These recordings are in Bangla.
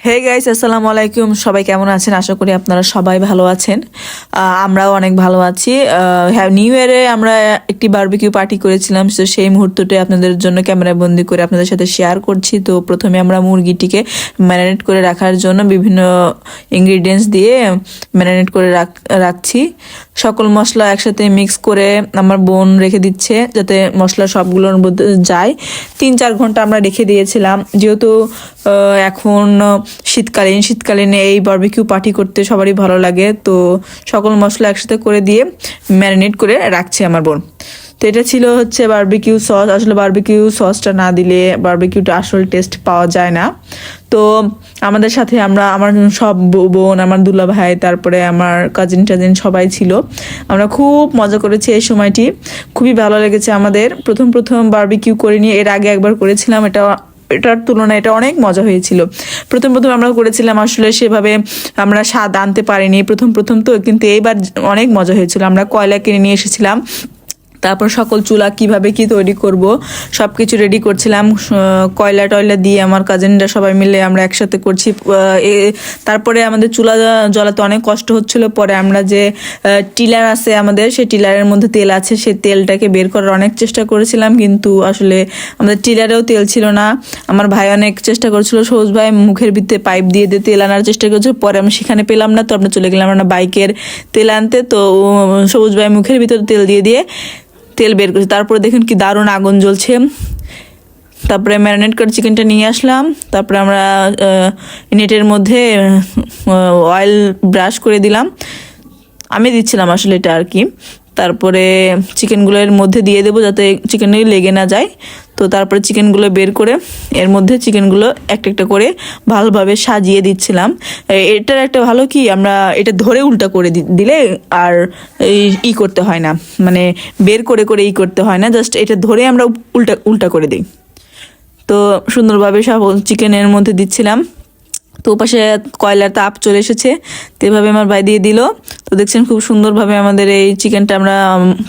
হে গাইস, আসসালামু আলাইকুম। সবাই কেমন আছেন? আশা করি আপনারা সবাই ভালো আছেন। আমরাও অনেক ভালো আছি। নিউ ইয়ারে আমরা একটি বারবিকিউ পার্টি করেছিলাম, তো সেই মুহূর্তটা আপনাদের জন্য ক্যামেরা বন্দি করে আপনাদের সাথে শেয়ার করছি। তো প্রথমে আমরা মুরগিটিকে ম্যারিনেট করে রাখার জন্য বিভিন্ন ইনগ্রিডিয়েন্টস দিয়ে ম্যারিনেট করে রাখছি। সকল মশলা একসাথে মিক্স করে আমার বোন রেখে দিচ্ছে যাতে মশলা সবগুলোর মধ্যে যায়। 3-4 ঘন্টা আমরা রেখে দিয়েছিলাম, যেহেতু এখন শীতকালীন এই বারবিকিউ পার্টি করতে সবারই ভালো লাগে। তো সকল মশলা একসাথে করে দিয়ে ম্যারিনেট করে রাখছে আমার বোন। তো এটা ছিল হচ্ছে বারবিকিউ সস। আসলে বারবিকিউ সসটা না দিলে বারবিকিউটা আসল টেস্ট পাওয়া যায় না। তো আমাদের সাথে আমার সব বোন, আমার দুলা ভাই, তারপরে আমার কাজিন সবাই ছিল। আমরা খুব মজা করেছি এই সময়টি, খুবই ভালো লেগেছে আমাদের। প্রথম বারবিকিউ করিনি, এর আগে একবার করেছিলাম, এটার তুলনায় এটা অনেক মজা হয়েছিল। প্রথম আমরা করেছিলাম, আসলে সেভাবে আমরা স্বাদ আনতে পারিনি প্রথম তো, কিন্তু এইবার অনেক মজা হয়েছিল। আমরা কয়লা কিনে নিয়ে এসেছিলাম, তারপর সকল চুলা কিভাবে কি তৈরি করব সব কিছু রেডি করছিলাম। কয়লা দিয়ে আমার কাজিনরা সবাই মিলে আমরা একসাথে করছি। তারপরে আমাদের চুলা জ্বলাতে অনেক কষ্ট হচ্ছিল। পরে আমরা যে টিলার আছে আমাদের, সেই টিলারের মধ্যে তেল আছে, সেই তেলটাকে বের করার অনেক চেষ্টা করেছিলাম, কিন্তু আসলে আমাদের টিলারেও তেল ছিল না। আমার ভাই অনেক চেষ্টা করেছিল, সবুজ ভাই মুখের ভিতরে পাইপ দিয়ে তেল আনার চেষ্টা করেছিল। পরে আমরা সেখানে পেলাম না, তো আমরা চলে গেলাম আমরা বাইকের তেল আনতে। তো সবুজ ভাই মুখের ভিতরে তেল দিয়ে তেল বের করছি। তারপরে দেখুন কি দারুণ আগুন জ্বলছে। তারপরে ম্যারিনেট করে চিকেনটা নিয়ে আসলাম। তারপরে আমরা নেটের মধ্যে অয়েল ব্রাশ করে দিলাম, আমি দিচ্ছিলাম আসলে এটা আর কি। তারপরে চিকেনগুলো এর মধ্যে দিয়ে দেবো যাতে চিকেনে লেগে না যায়। তো তারপরে চিকেনগুলো বের করে এর মধ্যে চিকেনগুলো একটা করে ভালোভাবে সাজিয়ে দিচ্ছিলাম। এটার একটা ভালো কি, আমরা এটা ধরে উল্টা করে দিলে আর করতে হয় না, মানে বের করে করতে হয় না, জাস্ট এটা ধরে আমরা উল্টা করে দিই। তো সুন্দরভাবে সব চিকেনের মধ্যে দিচ্ছিলাম। তো পাশে কয়লার তাপ চলে এসেছে, তো এভাবে আমার ভাই দিয়ে দিল। তো দেখছেন খুব সুন্দরভাবে আমাদের এই চিকেনটা আমরা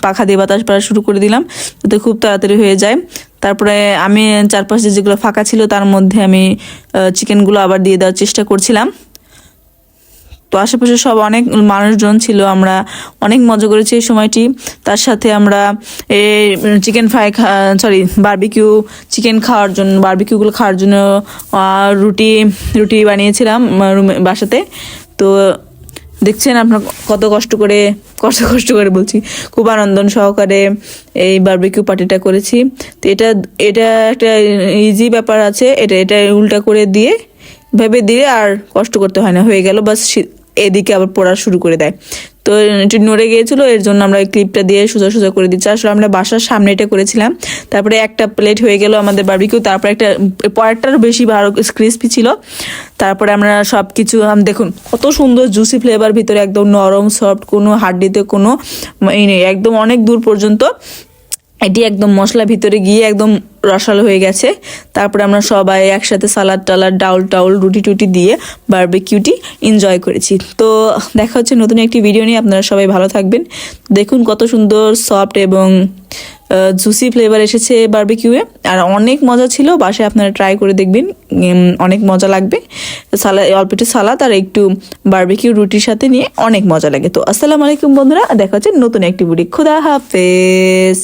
পাখা দিয়ে বাতাস পড়া শুরু করে দিলাম যাতে খুব তাড়াতাড়ি হয়ে যায়। তারপরে আমি চারপাশে যেগুলো ফাঁকা ছিল তার মধ্যে আমি চিকেনগুলো আবার দিয়ে দেওয়ার চেষ্টা করছিলাম। তো আশেপাশে সব অনেক মানুষজন ছিল, আমরা অনেক মজা করেছি এই সময়টি। তার সাথে আমরা চিকেন ফ্রাই বারবিকিউ চিকেন খাওয়ার জন্য, বারবিকিউগুলো খাওয়ার জন্য রুটি বানিয়েছিলাম বাসাতে। তো দেখছেন আপনার কত কষ্ট করে বলছি, খুব আনন্দ সহকারে এই বারবিকিউ পার্টিটা করেছি। তো এটা একটা ইজি ব্যাপার আছে, এটা উল্টা করে দিয়ে ভেবে দিয়ে আর কষ্ট করতে হয় না, হয়ে গেল বাস। এদিকে আবার পড়া শুরু করে দেয়। তো এটি নড়ে গিয়েছিল, এর জন্য আমরা ক্লিপটা দিয়ে সোজা করে দিচ্ছি। আসলে আমরা বাসার সামনে এটা করেছিলাম। তারপরে একটা প্লেট হয়ে গেল আমাদের বারবিকিউ। তারপরে পরেরটার বেশি ভালো ক্রিস্পি ছিল। তারপরে আমরা সব কিছু দেখুন কত সুন্দর জুসি ফ্লেভার, ভিতরে একদম নরম সফট, কোনো হাড্ডিতে কোনো নেই, একদম অনেক দূর পর্যন্ত এটি একদম মশলা ভিতরে গিয়ে একদম রসালো হয়ে গেছে। তারপরে আমরা সবাই একসাথে সালাদ ডাউল রুটি দিয়ে বারবিকিউটি এনজয় করেছি। তো দেখা হচ্ছে নতুন একটি ভিডিও নিয়ে, আপনারা সবাই ভালো থাকবেন। দেখুন কত সুন্দর সফট এবং জুসি ফ্লেভার এসেছে বারবিকিউয়ে, আর অনেক মজা ছিল। বাসায় আপনারা ট্রাই করে দেখবেন, অনেক মজা লাগবে। অল্প একটু সালাদ আর একটু বারবিকিউ রুটির সাথে নিয়ে অনেক মজা লাগে। তো আসসালামু আলাইকুম বন্ধুরা, দেখা হচ্ছে নতুন একটি ভিডিও। খুদা হাফেজ।